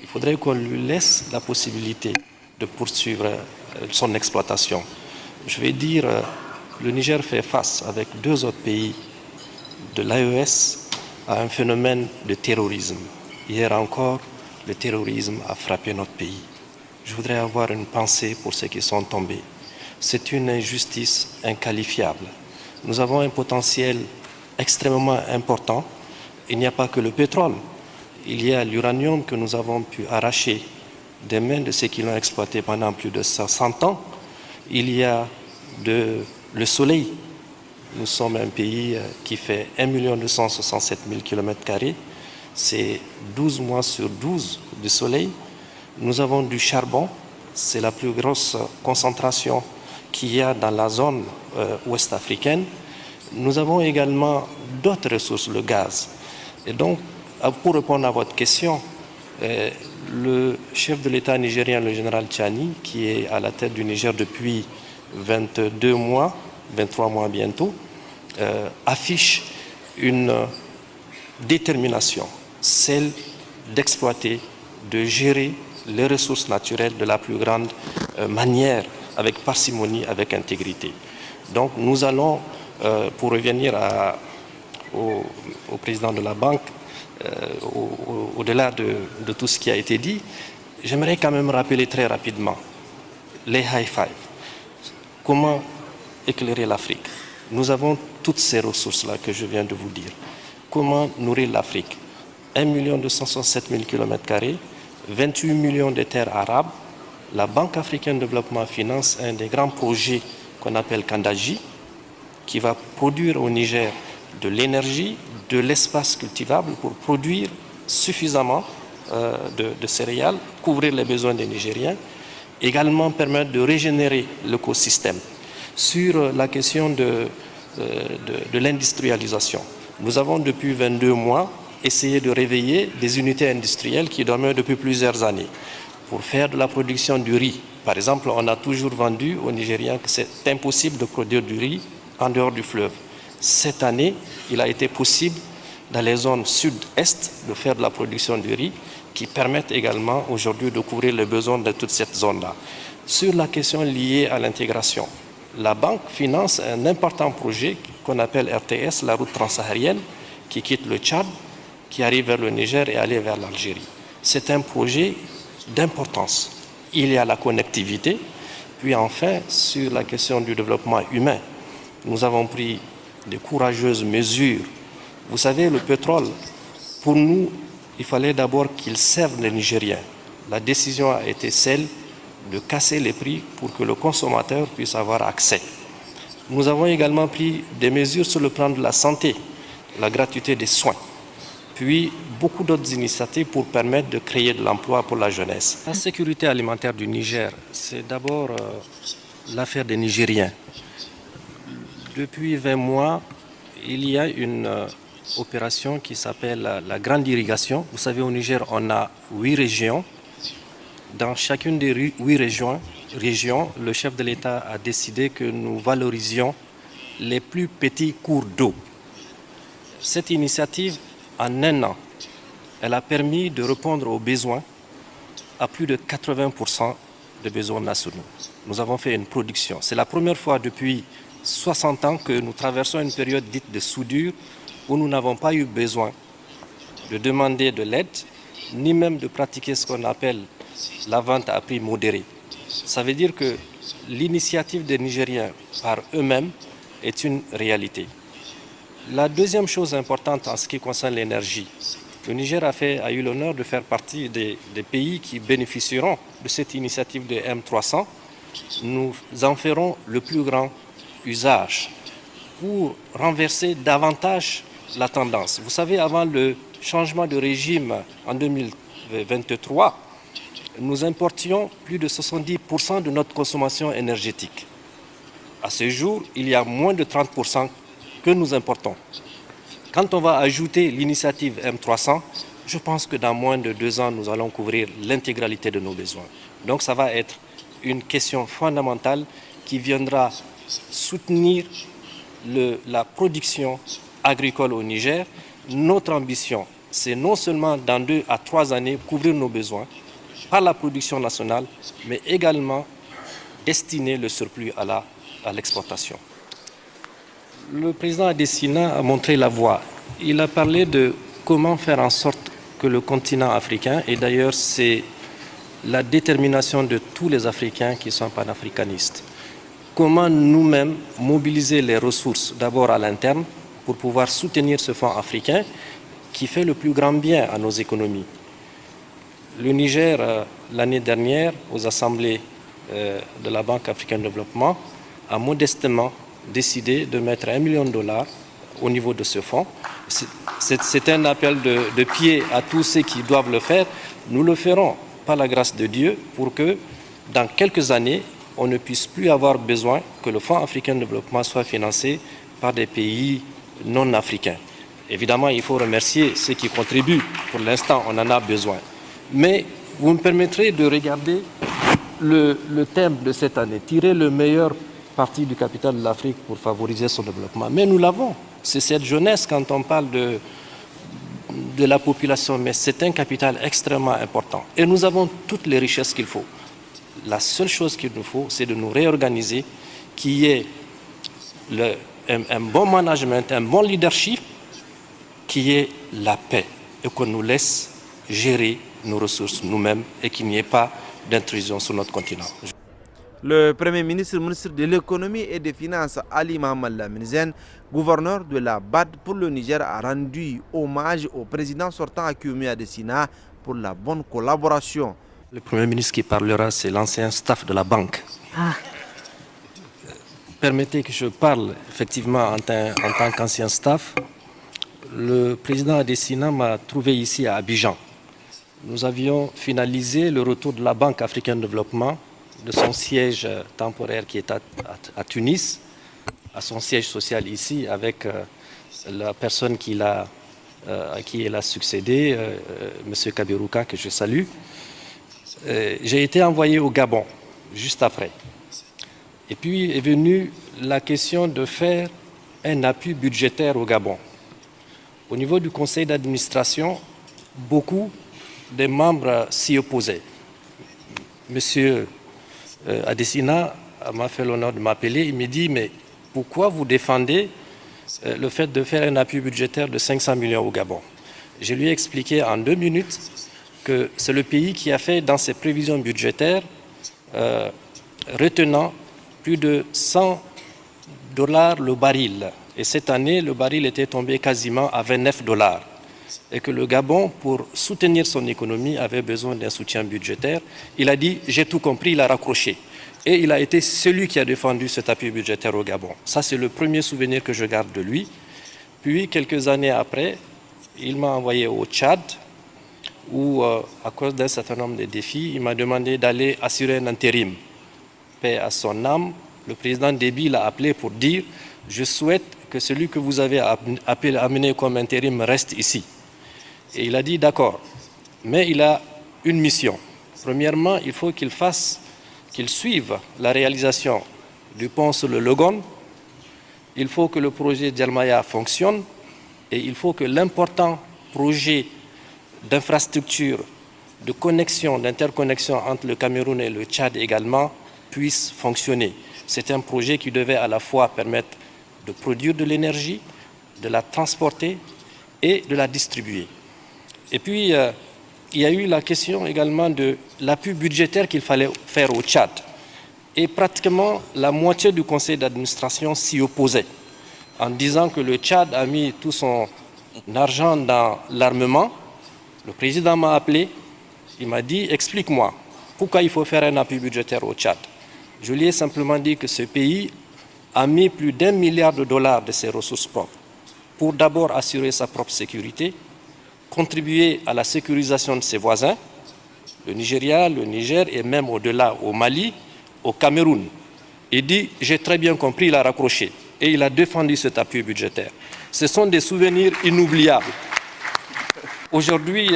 il faudrait qu'on lui laisse la possibilité de poursuivre son exploitation. Je vais dire, le Niger fait face avec 2 autres pays de l'AES à un phénomène de terrorisme. Hier encore, le terrorisme a frappé notre pays. Je voudrais avoir une pensée pour ceux qui sont tombés. C'est une injustice inqualifiable. Nous avons un potentiel extrêmement important. Il n'y a pas que le pétrole. Il y a l'uranium que nous avons pu arracher des mains de ceux qui l'ont exploité pendant plus de 100 ans. Il y a le soleil. Nous sommes un pays qui fait 1 267 000 km². C'est 12 mois sur 12 de soleil. Nous avons du charbon. C'est la plus grosse concentration qu'il y a dans la zone ouest africaine. Nous avons également d'autres ressources, le gaz. Et donc, pour répondre à votre question, le chef de l'État nigérien, le général Tchani, qui est à la tête du Niger depuis 22 mois, 23 mois bientôt, affiche une détermination, celle d'exploiter, de gérer les ressources naturelles de la plus grande manière, avec parcimonie, avec intégrité. Donc nous allons, pour revenir au président de la banque, au-delà de tout ce qui a été dit, j'aimerais quand même rappeler très rapidement les high five. Comment éclairer l'Afrique? Nous avons toutes ces ressources-là que je viens de vous dire. Comment nourrir l'Afrique? 1 267 000 km², 28 millions de terres arables. La Banque africaine de développement finance un des grands projets qu'on appelle Kandaji, qui va produire au Niger de l'énergie, de l'espace cultivable pour produire suffisamment de céréales, couvrir les besoins des Nigériens, également permettre de régénérer l'écosystème. Sur la question de l'industrialisation, nous avons depuis 22 mois essayé de réveiller des unités industrielles qui dormaient depuis plusieurs années pour faire de la production du riz. Par exemple, on a toujours vendu aux Nigériens que c'est impossible de produire du riz en dehors du fleuve. Cette année, il a été possible dans les zones sud-est de faire de la production du riz qui permettent également aujourd'hui de couvrir les besoins de toute cette zone-là. Sur la question liée à l'intégration, la banque finance un important projet qu'on appelle RTS, la route transsaharienne, qui quitte le Tchad, qui arrive vers le Niger et aller vers l'Algérie. C'est un projet d'importance. Il y a la connectivité, puis enfin, sur la question du développement humain, nous avons pris de courageuses mesures. Vous savez, le pétrole, pour nous, il fallait d'abord qu'il serve les Nigériens. La décision a été celle de casser les prix pour que le consommateur puisse avoir accès. Nous avons également pris des mesures sur le plan de la santé, la gratuité des soins, puis beaucoup d'autres initiatives pour permettre de créer de l'emploi pour la jeunesse. La sécurité alimentaire du Niger, c'est d'abord l'affaire des Nigériens. Depuis 20 mois, il y a une opération qui s'appelle la grande irrigation. Vous savez, au Niger, on a 8 régions. Dans chacune des 8 régions, le chef de l'État a décidé que nous valorisions les plus petits cours d'eau. Cette initiative, en un an, elle a permis de répondre aux besoins à plus de 80% des besoins nationaux. Nous avons fait une production. C'est la première fois depuis 60 ans que nous traversons une période dite de soudure où nous n'avons pas eu besoin de demander de l'aide, ni même de pratiquer ce qu'on appelle la vente à prix modéré. Ça veut dire que l'initiative des Nigériens par eux-mêmes est une réalité. La deuxième chose importante en ce qui concerne l'énergie, le Niger a eu l'honneur de faire partie des pays qui bénéficieront de cette initiative de M300. Nous en ferons le plus grand usage pour renverser davantage la tendance. Vous savez, avant le changement de régime en 2023, nous importions plus de 70% de notre consommation énergétique. À ce jour, il y a moins de 30% que nous importons. Quand on va ajouter l'initiative M300, je pense que dans moins de 2 ans, nous allons couvrir l'intégralité de nos besoins. Donc ça va être une question fondamentale qui viendra soutenir la production agricole au Niger. Notre ambition c'est non seulement dans 2 à 3 années couvrir nos besoins par la production nationale, mais également destiner le surplus à l'exportation. Le président Adesina a montré la voie. Il a parlé de comment faire en sorte que le continent africain, et d'ailleurs c'est la détermination de tous les Africains qui sont panafricanistes, comment nous-mêmes mobiliser les ressources d'abord à l'interne pour pouvoir soutenir ce fonds africain qui fait le plus grand bien à nos économies. Le Niger, l'année dernière, aux assemblées de la Banque africaine de développement, a modestement décidé de mettre $1 million au niveau de ce fonds. C'est un appel de pied à tous ceux qui doivent le faire. Nous le ferons par la grâce de Dieu pour que dans quelques années, on ne puisse plus avoir besoin que le Fonds africain de développement soit financé par des pays non africains. Évidemment, il faut remercier ceux qui contribuent. Pour l'instant, on en a besoin. Mais vous me permettrez de regarder le thème de cette année, tirer le meilleur parti du capital de l'Afrique pour favoriser son développement. Mais nous l'avons. C'est cette jeunesse quand on parle de la population, mais c'est un capital extrêmement important. Et nous avons toutes les richesses qu'il faut. La seule chose qu'il nous faut, c'est de nous réorganiser, qu'il y ait un bon management, un bon leadership, qu'il y ait la paix et qu'on nous laisse gérer nos ressources nous-mêmes et qu'il n'y ait pas d'intrusion sur notre continent. Le Premier ministre de l'économie et des finances, Ali Mohamed Lamine Zen, gouverneur de la BAD pour le Niger, a rendu hommage au président sortant Akume Adesina pour la bonne collaboration. Le Premier ministre qui parlera, c'est l'ancien staff de la banque. Permettez que je parle effectivement en tant qu'ancien staff. Le président Adesina m'a trouvé ici à Abidjan. Nous avions finalisé le retour de la Banque africaine de développement de son siège temporaire qui est à Tunis, à son siège social ici, avec la personne à qui il a succédé, M. Kaberuka, que je salue. J'ai été envoyé au Gabon, juste après. Et puis est venue la question de faire un appui budgétaire au Gabon. Au niveau du conseil d'administration, beaucoup des membres s'y opposaient. Monsieur Adesina m'a fait l'honneur de m'appeler. Il me dit, mais pourquoi vous défendez le fait de faire un appui budgétaire de 500 millions au Gabon? Je lui ai expliqué en 2 minutes que c'est le pays qui a fait dans ses prévisions budgétaires retenant plus de $100 le baril. Et cette année, le baril était tombé quasiment à $29. Et que le Gabon, pour soutenir son économie, avait besoin d'un soutien budgétaire. Il a dit, j'ai tout compris, il a raccroché. Et il a été celui qui a défendu cet appui budgétaire au Gabon. Ça, c'est le premier souvenir que je garde de lui. Puis, quelques années après, il m'a envoyé au Tchad, où, à cause d'un certain nombre de défis, il m'a demandé d'aller assurer un intérim. Paix à son âme, le président Déby l'a appelé pour dire « Je souhaite que celui que vous avez amené comme intérim reste ici ». Et il a dit « D'accord, mais il a une mission. Premièrement, il faut qu'il suive la réalisation du pont sur le Logon. Il faut que le projet Djalmaya fonctionne et il faut que l'important projet d'infrastructure, de connexion, d'interconnexion entre le Cameroun et le Tchad également puisse fonctionner. C'est un projet qui devait à la fois permettre de produire de l'énergie, de la transporter et de la distribuer. Et puis, il y a eu la question également de l'appui budgétaire qu'il fallait faire au Tchad. Et pratiquement la moitié du conseil d'administration s'y opposait, en disant que le Tchad a mis tout son argent dans l'armement. Le président m'a appelé, il m'a dit « Explique-moi, pourquoi il faut faire un appui budgétaire au Tchad ?» Je lui ai simplement dit que ce pays a mis plus d'$1 milliard de ses ressources propres pour d'abord assurer sa propre sécurité, contribuer à la sécurisation de ses voisins, le Nigeria, le Niger et même au-delà au Mali, au Cameroun. Il dit « J'ai très bien compris », il a raccroché et il a défendu cet appui budgétaire. Ce sont des souvenirs inoubliables. Aujourd'hui,